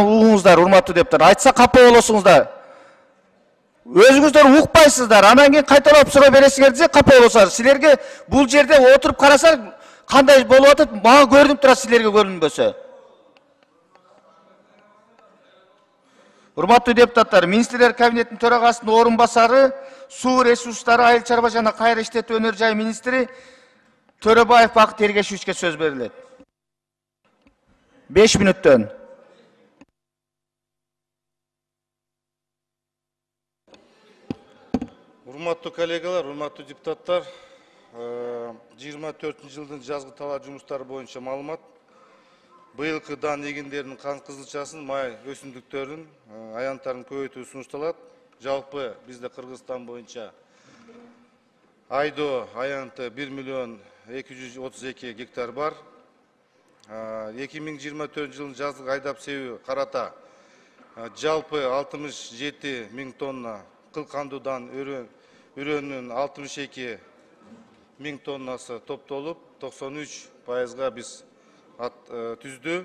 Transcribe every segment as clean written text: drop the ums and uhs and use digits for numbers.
угуңуздар, урматтуу депутаттар. Айтса капа болосуңуздар. Өзүңүздөр укпайсыздар. Анан кийин кайталап суроо бересиңер десе капа болосуңар. Силерге бул жерде отуруп карасак кандай болуп атат, мага көрүнүп турат, силерге көрүнбөсө. Урматтуу депутаттар, министрлер кабинетинин төрагасынын орун басары, суу ресурстары, айыл чарба жана кайра иштетүү өнөр жай министри Төрөбаев Бакыт Эргешевичке сөз берилет. 5 мүнөттөн. Урматтуу коллегалар, урматтуу депутаттар, 24-жылдын жазгы талаа жумуштары боюнча маалымат. Быйылкы дан эгиндеринин кант кызылчасын, май өсүмдүктөрүн, аянттарын көбөйтүү сунушталат. Жалпы бизде Кыргызстан боюнча айдоо аянты 1 миллион 232 гектар бар. 2024-жылдын жазгы айдап себүү карата жалпы 67 миң тонна кылкандуудан үрөнүн 62 миң тоннасы топтолуп, 93%га биз түздү.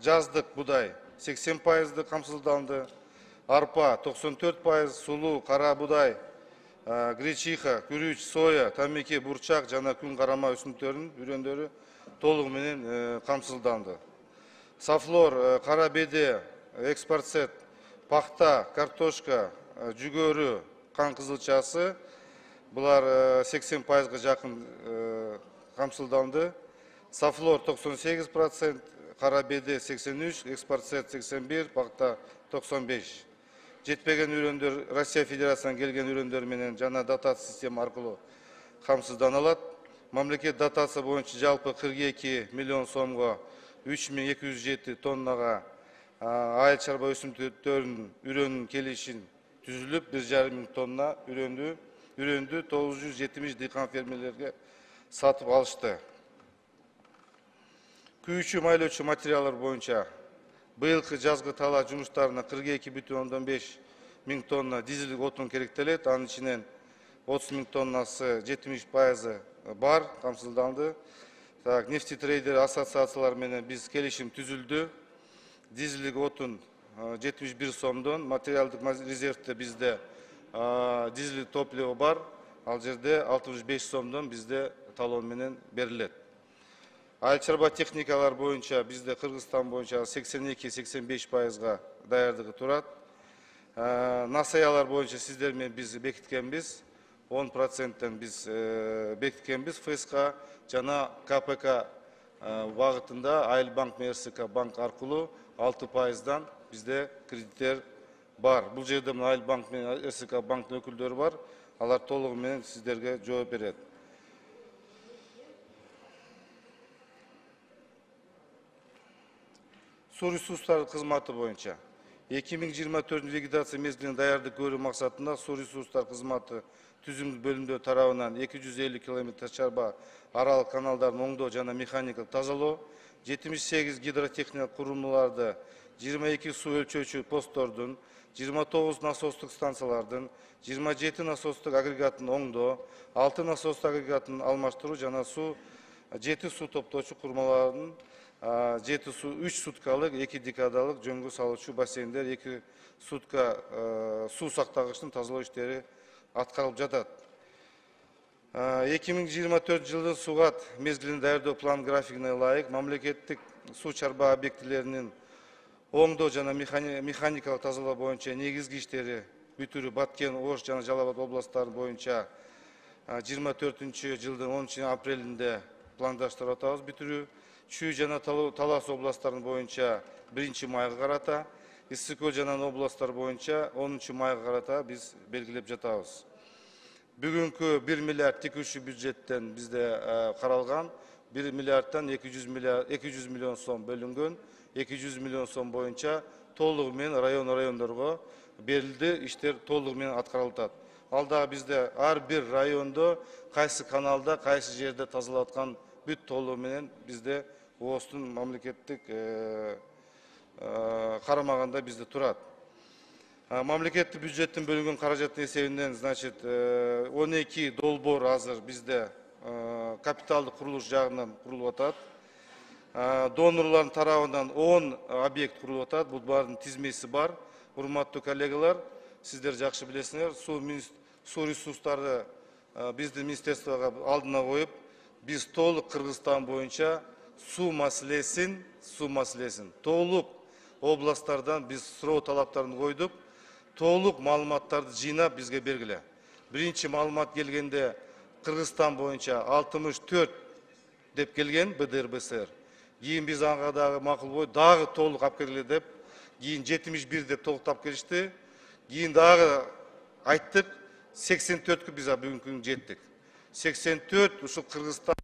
Жаздык будай 80% камсыздалды. Арпа 94%, сулуу, кара будай, гречиха, күрүч, соя, тамеки, бурчак жана күн карама өсүмдүктөрүнүн үрөндөрү толугу менен камсыздалды. Сафлор, кара беде, экспортсет, пахта, картошка, жүгөрү, кан кызылчасы булар 80%га жакын камсыздалды. Сафлор 98%, кара беде 83%, экспортсет 81%, пахта 95%. Жетпеген үрөндөр Россия Федерациясынан келген үрөндөр менен жана дотация система аркылуу камсызданылат. Мамлекет дотация боюнча жалпы 42 миллион сомго 3207 тоннага айыл чарба өсүмдүктөрүнүн үрөнүн келишин түзүлүп, 1,5 миң тонна үрөндү 970 дыйкан фермерлерге сатып алышты. Күйүүчү майлоочу материалдар боюнча быйылкы жазгы талаа жумуштарына 42,5 миң тонна дизелдик отун керектелет. Анын ичинен 30 миң тоннасы 70% бар, камсыздалды. Нефтетрейдер ассоциациялар менен биз келишим түзүлдү. Дизелдик отун 71 сомдон, материалдык резервде бизде дизелдик топливо бар. Ал жерде 65 сомдон бизде талон менен берилет. Айыл чарба техникалар боюнча бизде Кыргызстан боюнча 82-85%га даярдыгы турат. Насаялар боюнча сиздер менен биз бекиткенбиз. 10%тен биз бекиткенбиз. ФСК жана КПК багытында Айыл банк менен РСК банк аркылуу 6%дан бизде кредиттер бар. Бул жерде Айыл банк менен РСК банктын өкүлдөрү бар. Алар толугу менен сиздерге жооп берет. Суу ресурстары кызматы боюнча 2024 вегетация мезгилине даярдык көрүү максатында суу ресурстары кызматы түзүмдүү бөлүмдөр тарабынан 250 км чарба аралык каналдардын оңдоо жана механикалык тазалоо, 78 гидротехникалык курулмаларды, 22 суу өлчөөчү посттордун, 29 насостук станциялардын, 27 насостук агрегаттын оңдоо, 6 насостук агрегаттын алмаштыруу жана 7 суу топтоочу курулмалардын 3 суткалык, 2 декадалык жөнгө салуучу бассейндер, 2 сутка суу сактагычтын тазалоо иштери аткарылып жатат. 2024 жылдын сугат мезгилин даярдоо план графигине ылайык мамлекеттик суу чарба объектилеринин оңдоо жана механикалык тазалоо боюнча негизги иштери бүтүрүү Баткен, Ош жана Жалал Абад областтары боюнча 24 жылдын 10 апрелинде пландаштырып атабыз бүтүрүү. Чүй жана Талас областтарынын боюнча 1 майга карата, Ысык Көл жана областтар боюнча 10 майга карата биз белгилеп жатабыз. Бүгүнкү 1 миллиард текущий бюджеттен бизде каралган, 1 миллиардтан 200 миллион сом бөлүнгөн, 200 миллион сом боюнча толугу менен райондорго берилди, иштер толугу менен аткарылып атат. Ал дагы бизде ар бир райондо кайсы каналда, кайсы жерде тазалап аткан бүт толугу менен бизде ООСтун мамлекеттик карамагында бизде турат. Мамлекеттик бюджеттин бөлүнгөн каражаттын эсебинен, значит, 12 долбоор азыр бизде капиталдык курулуш жагынан курулуп атат. донорлардын тарабынан 10 объект курулуп атат. Бул бардын тизмеси бар. Урматтуу коллегалар, сиздер жакшы билесиңер, суу ресурстарды биздин министерствого алдына коюп, биз толук Кыргызстан боюнча суу маселесин толук областтардан биз суроо талаптарын койдук. Толук маалыматтарды жыйнап бизге бергиле. Биринчи маалымат келгенде Кыргызстан боюнча 64 деп келген БДР-БСР. Кийин биз ага дагы макул бой, дагы толук алып келгиле деп, кийин 71 деп толуктап келишти. Кийин дагы айттык, 84кө биз бүгүнкү күнү жеттик. 84 ушул Кыргызстан.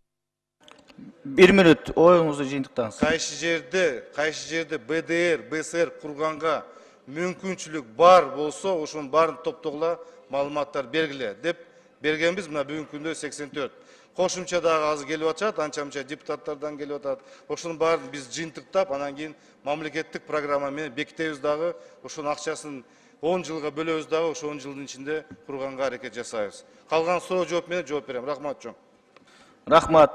1 минут оюңузду жыйынтыктаңыз. Кайсы жерде БДР, БСР курганга мүмкүнчүлүк бар болсо, ошонун баарын топтогула маалыматтар бергиле деп бергенбиз. Мына бүгүнкү күндө 84. Кошумча дагы азыр келип атат, анча-мынча депутаттардан келип атат. Ошонун баарын биз жыйынтыктап, анан кийин мамлекеттик программа менен бекитебиз дагы, ошонун акчасын 10 жылга бөлөбүз дагы, ошо 10 жылдын ичинде курганга аракет жасайбыз. Калган суроо жооп менен жооп берем. Рахмат чоң. Рахмат.